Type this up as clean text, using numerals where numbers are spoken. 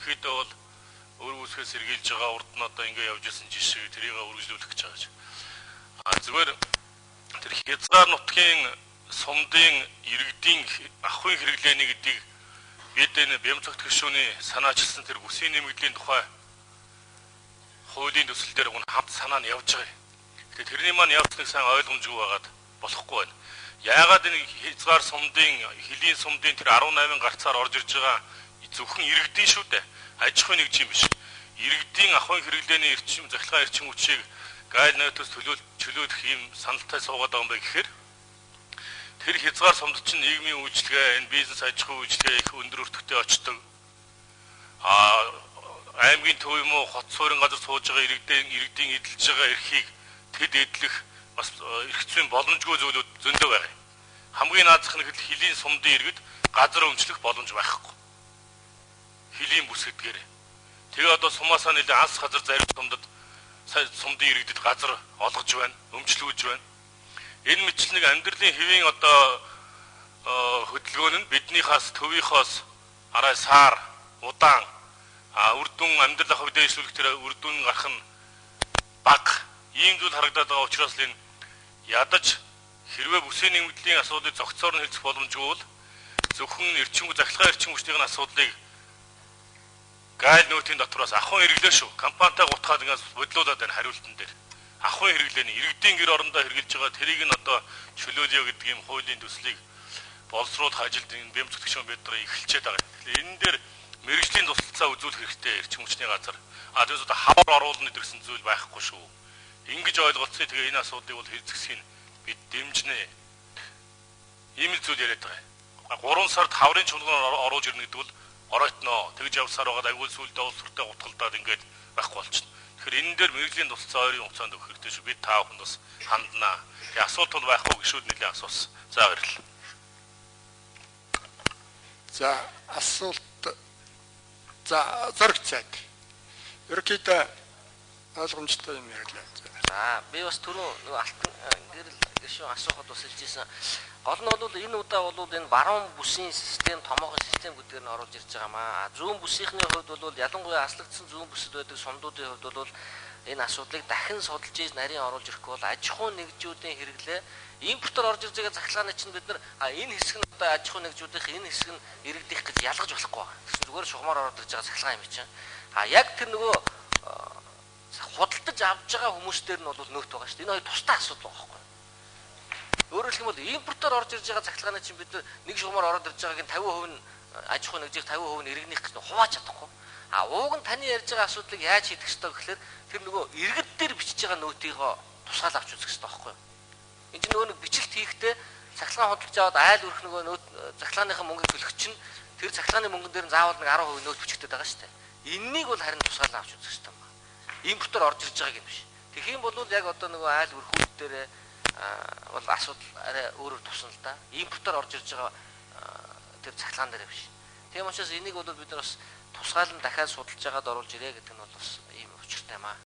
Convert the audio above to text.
Тэгэхдээ бол өөр үүсгээс сэргийлж байгаа урд нь одоо ингэ явж исэн жишээ тэрийг үргэлжлүүлэх гэж байгаа ч. Зүгээр тэр хязгаар нутгийн сумдын иргэдийн ахуйн хэрэглээний гэдгийг бид энэ Бямцогт гишүүний санаачилсан тэр бүсийн нэмэгдлийн тухай хуулийн төсөл дээр хамт санаа нь явж байгаа. Тэгэхээр тэрний маань явцныг сайн ойлгомжгүй байгаад болохгүй байна. Яагаад энэ хязгаар сумдын хөлийн сумдын тэр 18 гарцаар орж ирж байгаа зөвхөн иргэдийн шүү дээ. Аж ахуйн нэгжийн биш. Иргэдийн ахуйн хэрэглээний эрчим захиргааны эрчим хүчийг гайл найтаас чөлөөлөх юм саналтай суугаад байгаа юм байна гэхээр тэр хязгаар сумд чинь нийгмийн үйлчлэгээ, энэ бизнес аж ахуйн үйлчлэгээ их өндөр өртөгтэй очдог. Аймгийн төв юм уу хот суурин газар сууж байгаа иргэдийн эдэлж байгаа эрхийг тэд эдлэх бас эрх зүйн боломжгүй зүйлүүд зөндөө байна. Хамгийн наазах нь хөлийн сумдын иргэд газар өмчлөх боломж байхгүй. Хөлийн бүс гэдгээр. Тэгээ одоо сумаасаа нэлээд анс газар зарим сумдын иргэдэд газар олгож байна, өмчлүүлж байна. Энэ мэтэл нэг амьдралын хэвийн одоо хөдөлгөөн нь биднийхээс төвийнхоос арай сар, удаан, үр дүн амьдралын хувьд дэвшүүлэх тэр үр дүн гарах нь бага. Ийм зүйл харагдаад байгаа учраас л энэ ядаж хэрвээ бүсийн нэмэгдлийн асуудлыг зохицоор нь хэлцэх боломжгүй бол зөвхөн эрчимгүй захиргааны эрчим хүчний асуудлыг гайл нөөтийн дотроос ахуйн хэрэглээ шүү. Компанитай гутгаад ингээс бодлуулад байна хариултан дээр. Ахуйн хэрэглээний иргэдийн гэр орондоо хэрэгжилж байгаа тэрийг нь одоо чөлөөлөё гэдэг юм хуулийн төслийг боловсруулах ажилд энэ Бямцогт гишүүн бид нар эхэлчихэд байгаа. Тэгэхээр энэ дээр мэрэгжлийн тусалцаа үзүүлэх хэрэгтэй эрчим хүчний газар. Тэгээс одоо хавар оруулна гэсэн зүйл байхгүй шүү. Ингэж ойлголцъя тэгээ энэ асуудлыг бол хэрэгжихийг бид дэмжинэ. Ийм л зүйл яриад байгаа. 3 сард хаврын чуулганд оруулж ирнэ гэдэг бол оройтноо. Тэгж явсаар байгаа агуул сүлдээ улс төртэй гутгалдаад ингээд байхгүй болчихно. Тэгэхээр энэ дээр мэрэгжлийн тусалцаа ойрын хугацаанд өгөх хэрэгтэй шүү. Бид та бүхэнд бас ханднаа. Тэгээ асуулт бол байхгүй гişүүд нэлээд асуусан. За баярлалаа. За асуулт зөрг цайд. Ерөнхийдөө ойлгомжтой юм яриалаа. За би бас түрүү нөгөө алтан гэрэл гişүү асуухад бас хэлжсэн. Гол нь бол энэ удаа бол энэ баруун бүсийн систем, томоохон систем гэдгээр нь оруулж ирж байгаа маа. Зүүн бүсийнхний хувьд бол ялангуяа аслагдсан зүүн бүсэд байдаг сумдуудын хувьд бол энэ асуудлыг дахин судалж ийж нарийн оруулж ирэхгүй бол аж ахуйн нэгжүүдийн хэрэглээ импортоор орж ирж байгаа захиргааны чинь бид нар энэ хэсэг нь одоо аж ахуйн нэгжүүдийн энэ хэсэг нь иргэдийнх гэж ялгаж болохгүй байна. Тэгсэн зүгээр шугамаар ороод ирж байгаа захиргаа юм чинь. Яг тэр нөгөө худалдаж авч байгаа хүмүүс дээр нь бол нөөт байгаа шүү дээ. Энэ хоёр тусдаа асуудал байгаа байхгүй. Өөрөөр хэлбэл импортоор орж ирж байгаа захиргааны чинь бид нэг шугамаар ороод ирж байгааг нь 50% нь аж ахуйн нэгжийг 50% нь иргэнийх гэж хувааж чадахгүй. Ууг нь таны ярьж байгаа асуудлыг яаж хийх ёстой гэхээр тэр нөгөө иргэд дээр бичиж байгаа нөөтийгөө тусгаал авч үзэх ёстой байхгүй. Энд чинь нөгөө нэг бичлэлт хийхдээ захиргаан худалдаж аваад айл өрөх нөгөө нөөт захиргааныхаа мөнгөийг төлөх чинь тэр захиргааны мөнгөн дээр нь заавал нэг 10% нөөт бичигдээд байгаа шүү дээ. Энэнийг бол харин тусгаал авч үзэх ёстой юм байна. Импортоор орж ирж байгааг юм биш. Тэгэх юм бол яг одоо нөгөө айл өрхүүд дээр бол асуудал арай өөрөөр тусна л да. Импортоор орж ирж байгаа тэр захиргаан дээр биш. Тийм учраас энийг бол бид нар бас тусгаал нь дахиад судалж байгаад оруулж ирээ гэдэг нь бол бас ийм учиртай юм аа.